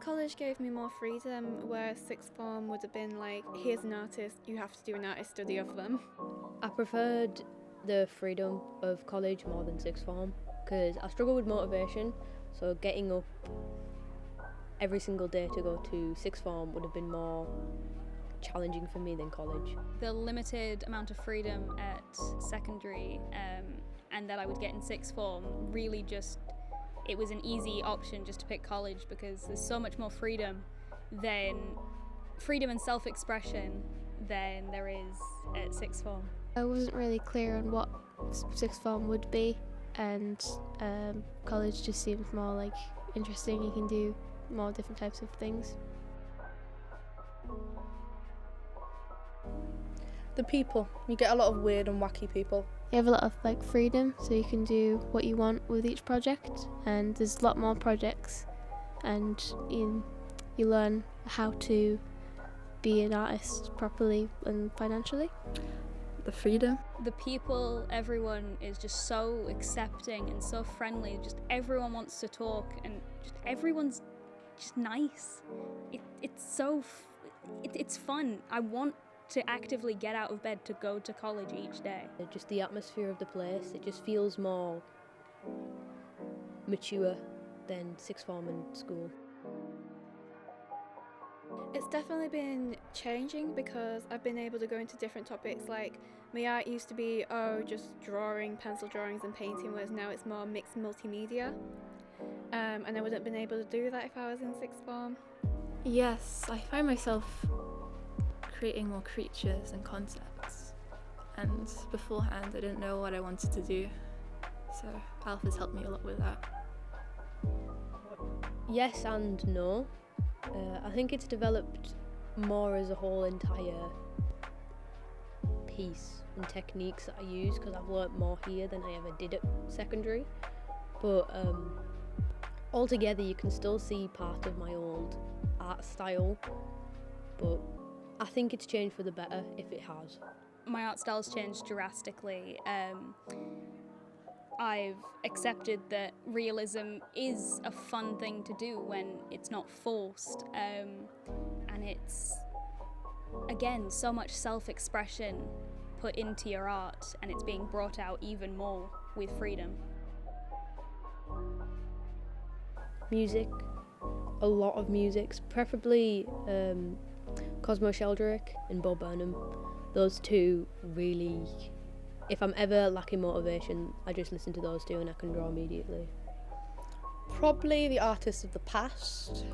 College gave me more freedom, where sixth form would have been like, here's an artist, you have to do an artist study of them. I preferred the freedom of college more than sixth form because I struggle with motivation, so getting up every single day to go to sixth form would have been more challenging for me than college. The limited amount of freedom at secondary and that I would get in sixth form really just, it was an easy option just to pick college because there's so much more freedom and self-expression than there is at sixth form. I wasn't really clear on what sixth form would be, and college just seems more like interesting. You can do more different types of things. The people. You get a lot of weird and wacky people. You have a lot of like freedom, so you can do what you want with each project, and there's a lot more projects, and you learn how to be an artist properly and financially. The freedom. The people, everyone is just so accepting and so friendly. Just everyone wants to talk, and just everyone's just nice. It's fun. I want to actively get out of bed to go to college each day. Just the atmosphere of the place, it just feels more mature than sixth form and school. It's definitely been changing because I've been able to go into different topics. Like my art used to be just drawing, pencil drawings and painting, whereas now it's more mixed multimedia, and I wouldn't have been able to do that if I was in sixth form. Yes, I find myself creating more creatures and concepts, and beforehand I didn't know what I wanted to do, so Alpha's helped me a lot with that. Yes and no. I think it's developed more as a whole entire piece and techniques that I use because I've learnt more here than I ever did at secondary, but altogether you can still see part of my old art style, but I think it's changed for the better if it has. My art style's changed drastically. I've accepted that realism is a fun thing to do when it's not forced, and it's, again, so much self-expression put into your art, and it's being brought out even more with freedom. Music, a lot of music, preferably Cosmo Sheldrake and Bo Burnham. Those two really, if I'm ever lacking motivation, I just listen to those two and I can draw immediately. Probably the artists of the past.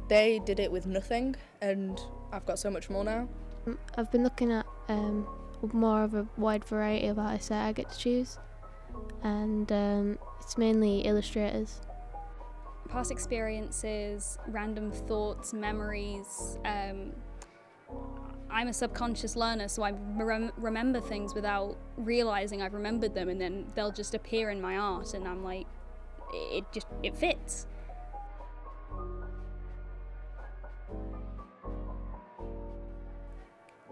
They did it with nothing, and I've got so much more now. I've been looking at more of a wide variety of artists that I get to choose, and it's mainly illustrators. Past experiences, random thoughts, memories. I'm a subconscious learner, so I remember things without realising I've remembered them, and then they'll just appear in my art, and I'm like, it fits.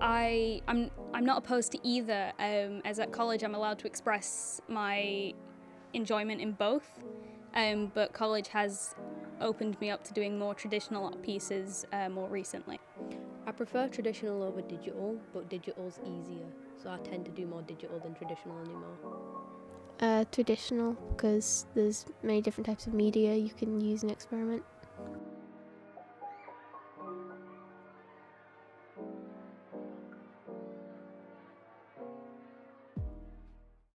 I'm not opposed to either, as at college I'm allowed to express my enjoyment in both, but college has opened me up to doing more traditional pieces more recently. I prefer traditional over digital, but digital's easier, so I tend to do more digital than traditional anymore. Traditional, because there's many different types of media you can use and experiment.